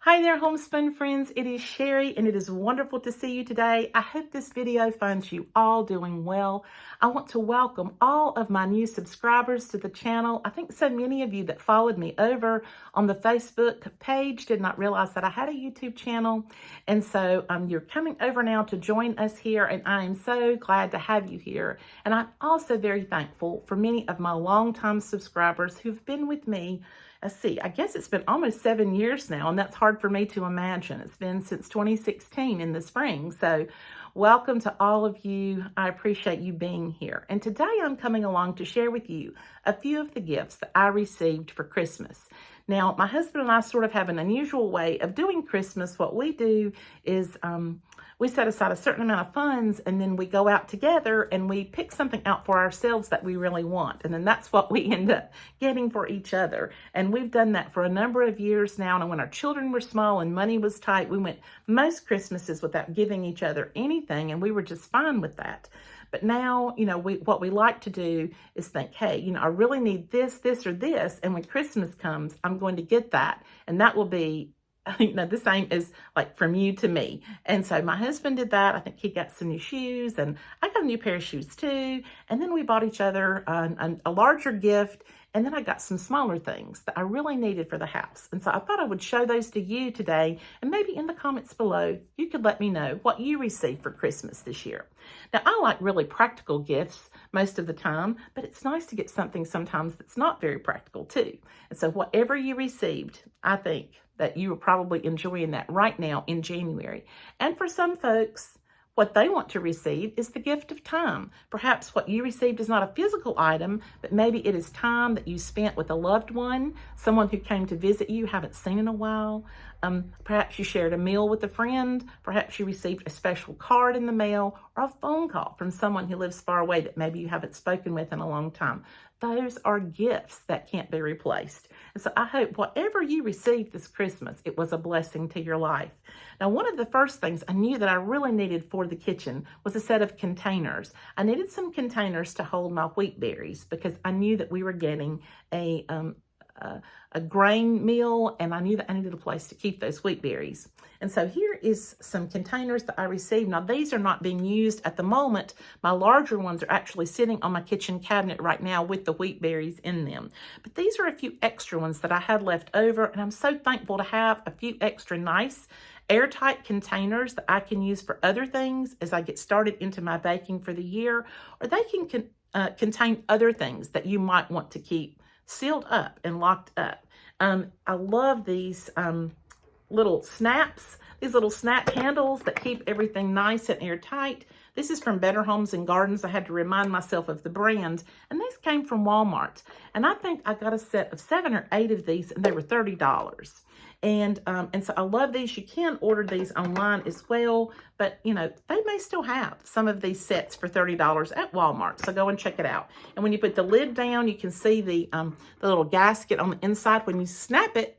Hi there, Homespun Friends. It is Sherry, and it is wonderful to see you today. I hope this video finds you all doing well. I want to welcome all of my new subscribers to the channel. I think so many of you that followed me over on the Facebook page did not realize that I had a YouTube channel. And so you're coming over now to join us here, and I am so glad to have you here. And I'm also very thankful for many of my longtime subscribers who've been with me. I guess it's been almost 7 years now, and that's hard for me to imagine. It's been since 2016 in the spring. So welcome to all of you. I appreciate you being here. And today I'm coming along to share with you a few of the gifts that I received for Christmas. Now, my husband and I sort of have an unusual way of doing Christmas. What we do is we set aside a certain amount of funds, and then we go out together and we pick something out for ourselves that we really want. And then that's what we end up getting for each other. And we've done that for a number of years now. And when our children were small and money was tight, we went most Christmases without giving each other anything, and we were just fine with that. But now, what we like to do is think, hey, I really need this, this, or this. And when Christmas comes, I'm going to get that. And that will be the same as like from you to me. And so my husband did that. I think he got some new shoes, and I got a new pair of shoes too. And then we bought each other a larger gift. And then I got some smaller things that I really needed for the house. And so I thought I would show those to you today. And maybe in the comments below, you could let me know what you received for Christmas this year. Now, I like really practical gifts most of the time, but it's nice to get something sometimes that's not very practical too. And so whatever you received, I think that you are probably enjoying that right now in January. And for some folks, what they want to receive is the gift of time. Perhaps what you received is not a physical item, but maybe it is time that you spent with a loved one, someone who came to visit you, haven't seen in a while. Perhaps you shared a meal with a friend. Perhaps you received a special card in the mail or a phone call from someone who lives far away that maybe you haven't spoken with in a long time. Those are gifts that can't be replaced. And so I hope whatever you received this Christmas, it was a blessing to your life. Now, one of the first things I knew that I really needed for the kitchen was a set of containers. I needed some containers to hold my wheat berries because I knew that we were getting a grain meal, and I knew that I needed a place to keep those wheat berries. And so here is some containers that I received. Now, these are not being used at the moment. My larger ones are actually sitting on my kitchen cabinet right now with the wheat berries in them. But these are a few extra ones that I had left over, and I'm so thankful to have a few extra nice airtight containers that I can use for other things as I get started into my baking for the year, or they can contain other things that you might want to keep sealed up and locked up. I love these little snaps, these little snap handles that keep everything nice and airtight. This is from Better Homes and Gardens. I had to remind myself of the brand, and these came from Walmart. And I think I got a set of 7 or 8 of these, and they were $30. And so I love these. You can order these online as well, but they may still have some of these sets for $30 at Walmart. So go and check it out. And when you put the lid down, you can see the little gasket on the inside. When you snap it,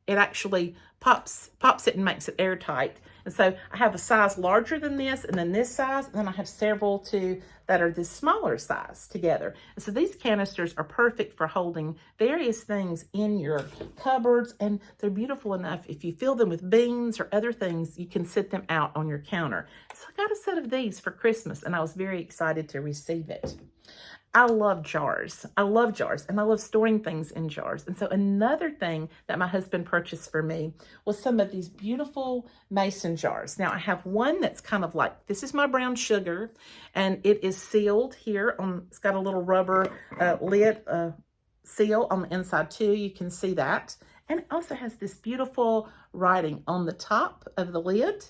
it actually pops it and makes it airtight. And so I have a size larger than this, and then this size, and then I have several too that are this smaller size together. And so these canisters are perfect for holding various things in your cupboards, and they're beautiful enough. If you fill them with beans or other things, you can sit them out on your counter. So I got a set of these for Christmas, and I was very excited to receive it. I love jars. I love jars, and I love storing things in jars. And so another thing that my husband purchased for me was some of these beautiful mason jars. Now, I have one that's kind of like, this is my brown sugar, and it is sealed here. It's got a little rubber lid seal on the inside too. You can see that. And it also has this beautiful writing on the top of the lid.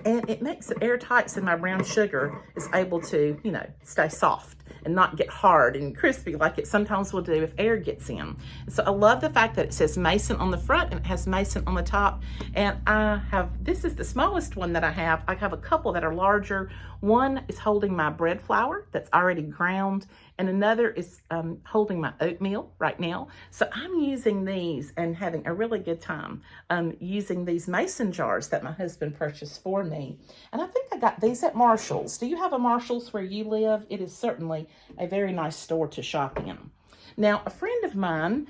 And it makes it airtight so my brown sugar is able to, stay soft and not get hard and crispy like it sometimes will do if air gets in. And so I love the fact that it says Mason on the front and it has Mason on the top. And this is the smallest one that I have. I have a couple that are larger. One is holding my bread flour that's already ground, and another is holding my oatmeal right now. So I'm using these and having a really good time using these mason jars that my husband purchased for me. And I think I got these at Marshall's. Do you have a Marshall's where you live? It is certainly a very nice store to shop in. Now, a friend of mine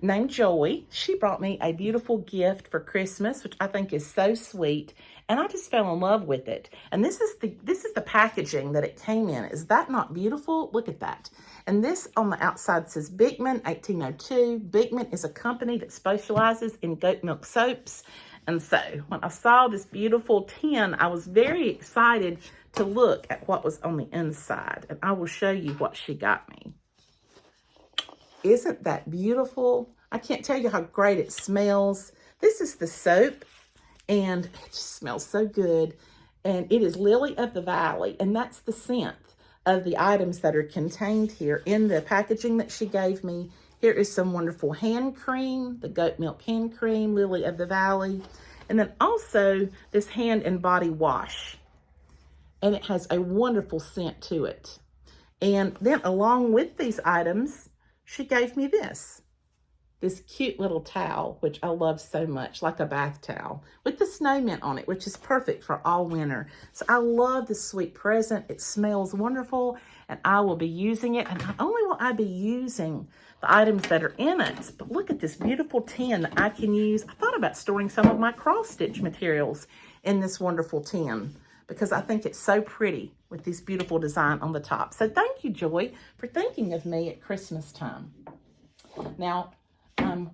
named Joey. She brought me a beautiful gift for Christmas, which I think is so sweet, and I just fell in love with it. And this is the packaging that it came in. Is that not beautiful? Look at that. And this on the outside says Beekman 1802. Beekman is a company that specializes in goat milk soaps. And so when I saw this beautiful tin, I was very excited to look at what was on the inside. And I will show you what she got me. Isn't that beautiful? I can't tell you how great it smells. This is the soap, and it just smells so good. And it is Lily of the Valley, and that's the scent of the items that are contained here in the packaging that she gave me. Here is some wonderful hand cream, the goat milk hand cream, Lily of the Valley, and then also this hand and body wash. And it has a wonderful scent to it. And then along with these items, she gave me this cute little towel, which I love so much, like a bath towel, with the snow mint on it, which is perfect for all winter. So I love this sweet present. It smells wonderful, and I will be using it. And not only will I be using the items that are in it, but look at this beautiful tin that I can use. I thought about storing some of my cross-stitch materials in this wonderful tin, because I think it's so pretty with this beautiful design on the top. So thank you, Joy, for thinking of me at Christmas time. Now,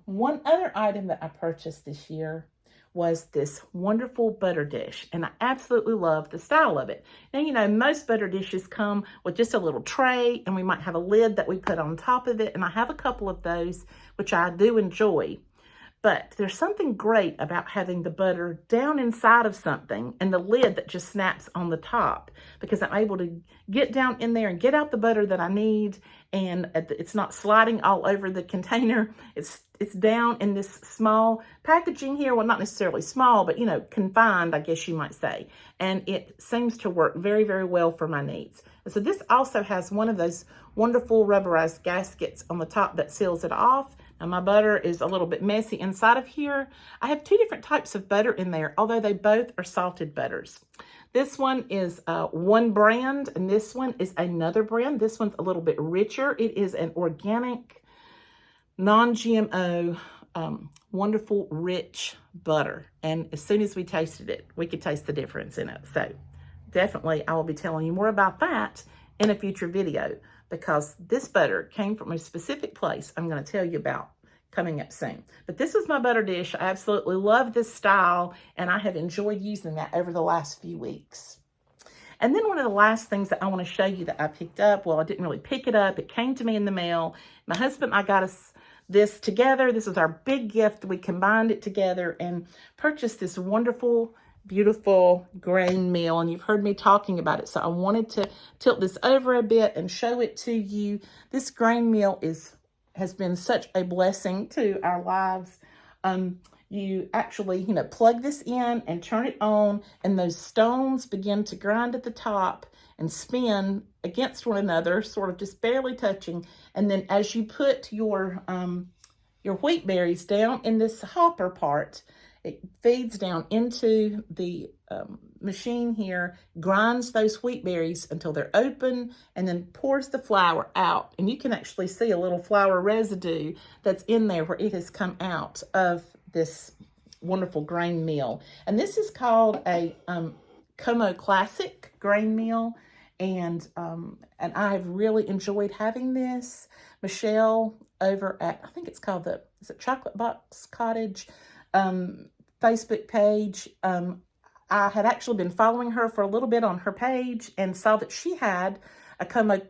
one other item that I purchased this year was this wonderful butter dish, and I absolutely love the style of it. Now, you know, most butter dishes come with just a little tray, and we might have a lid that we put on top of it, and I have a couple of those, which I do enjoy. But there's something great about having the butter down inside of something and the lid that just snaps on the top, because I'm able to get down in there and get out the butter that I need, and it's not sliding all over the container. It's down in this small packaging here. Well, not necessarily small, but, you know, confined, I guess you might say. And it seems to work very, very well for my needs. And so this also has one of those wonderful rubberized gaskets on the top that seals it off. Now, my butter is a little bit messy inside of here. I have two different types of butter in there, although they both are salted butters. This one is one brand, and this one is another brand. This one's a little bit richer. It is an organic, non-GMO, wonderful, rich butter. And as soon as we tasted it, we could taste the difference in it. So definitely, I will be telling you more about that in a future video, because this butter came from a specific place I'm going to tell you about coming up soon. But this is my butter dish. I absolutely love this style, and I have enjoyed using that over the last few weeks. And then one of the last things that I want to show you that I picked up, well, I didn't really pick it up. It came to me in the mail. My husband and I got us this together. This was our big gift. We combined it together and purchased this wonderful, beautiful grain meal, and you've heard me talking about it, so I wanted to tilt this over a bit and show it to you. This grain meal has been such a blessing to our lives. You actually, you know, plug this in and turn it on, and those stones begin to grind at the top and spin against one another, sort of just barely touching. And then as you put your wheat berries down in this hopper part, it feeds down into the machine here, grinds those wheat berries until they're open, and then pours the flour out. And you can actually see a little flour residue that's in there where it has come out of this wonderful grain meal. And this is called a Como Classic grain meal. And I have really enjoyed having this. Michelle over at, I think it's called is it Chocolate Box Cottage Facebook page. I had actually been following her for a little bit on her page and saw that she had a Como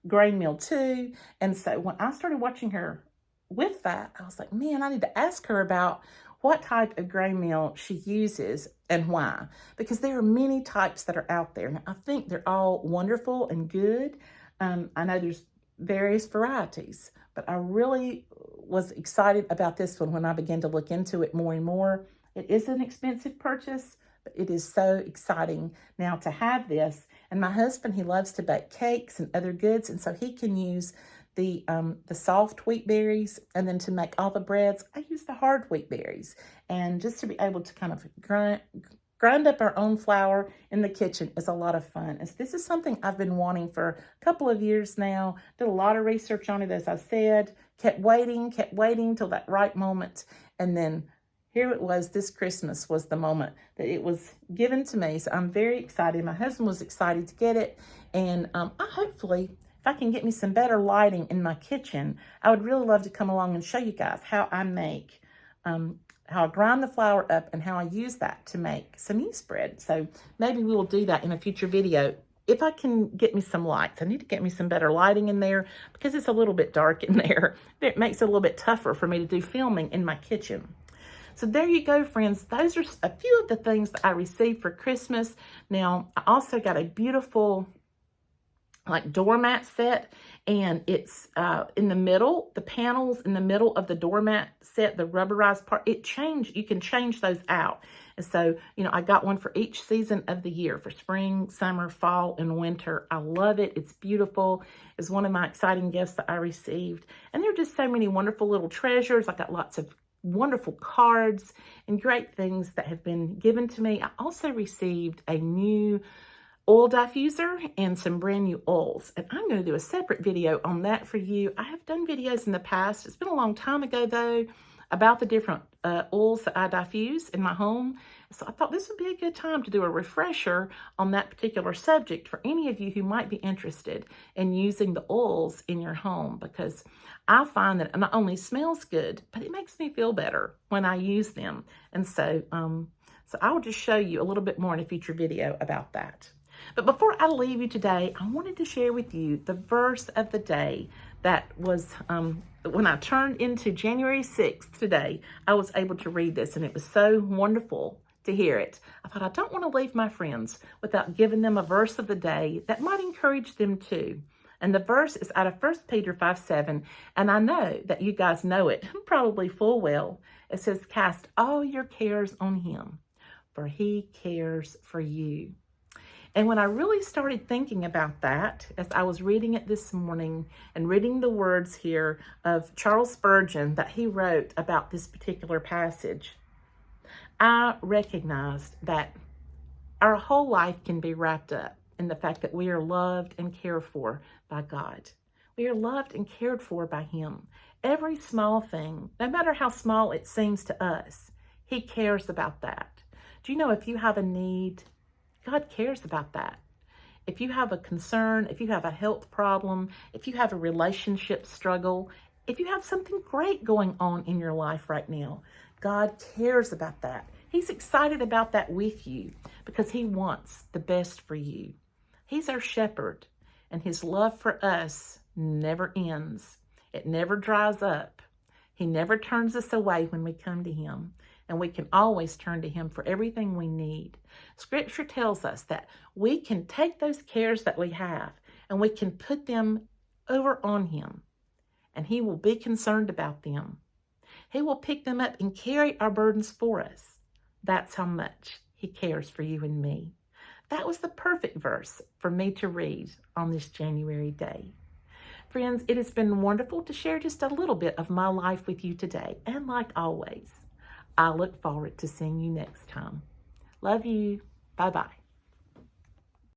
grain meal too. And so when I started watching her with that, I was like, man, I need to ask her about what type of grain meal she uses and why. Because there are many types that are out there. Now, I think they're all wonderful and good. I know there's various varieties, but I really was excited about this one when I began to look into it more and more. It is an expensive purchase, but it is so exciting now to have this. And my husband, he loves to bake cakes and other goods, and so he can use the soft wheat berries, and then to make all the breads, I use the hard wheat berries. And just to be able to kind of grind up our own flour in the kitchen is a lot of fun. And this is something I've been wanting for a couple of years now. Did a lot of research on it, as I said. kept waiting till that right moment. And then here it was. This Christmas was the moment that it was given to me. So I'm very excited. My husband was excited to get it. And I hopefully, if I can get me some better lighting in my kitchen, I would really love to come along and show you guys how I make, how I grind the flour up and how I use that to make some yeast bread. So maybe we will do that in a future video. If I can get me some lights, I need to get me some better lighting in there because it's a little bit dark in there. It makes it a little bit tougher for me to do filming in my kitchen. So there you go, friends. Those are a few of the things that I received for Christmas. Now, I also got a beautiful doormat set, and it's in the middle, the panels in the middle of the doormat set, the rubberized part, you can change those out. And so, I got one for each season of the year, for spring, summer, fall, and winter. I love it. It's beautiful. It's one of my exciting gifts that I received. And there are just so many wonderful little treasures. I got lots of wonderful cards and great things that have been given to me. I also received a new oil diffuser and some brand new oils, and I'm going to do a separate video on that for you. I have done videos in the past. It's been a long time ago though, about the different oils that I diffuse in my home. So I thought this would be a good time to do a refresher on that particular subject for any of you who might be interested in using the oils in your home, because I find that it not only smells good, but it makes me feel better when I use them. And so, so I will just show you a little bit more in a future video about that. But before I leave you today, I wanted to share with you the verse of the day that was, when I turned into January 6th today, I was able to read this, and it was so wonderful to hear it. I thought, I don't want to leave my friends without giving them a verse of the day that might encourage them too. And the verse is out of 1 Peter 5:7, and I know that you guys know it probably full well. It says, cast all your cares on him, for he cares for you. And when I really started thinking about that, as I was reading it this morning and reading the words here of Charles Spurgeon that he wrote about this particular passage, I recognized that our whole life can be wrapped up in the fact that we are loved and cared for by God. We are loved and cared for by him. Every small thing, no matter how small it seems to us, he cares about that. Do you know, if you have a need, God cares about that. If you have a concern, if you have a health problem, if you have a relationship struggle, if you have something great going on in your life right now, God cares about that. He's excited about that with you because he wants the best for you. He's our shepherd, and his love for us never ends. It never dries up. He never turns us away when we come to him. And we can always turn to him for everything we need. Scripture tells us that we can take those cares that we have and we can put them over on him, and he will be concerned about them. He will pick them up and carry our burdens for us. That's how much he cares for you and me. That was the perfect verse for me to read on this January day. Friends, it has been wonderful to share just a little bit of my life with you today. And like always, I look forward to seeing you next time. Love you. Bye-bye.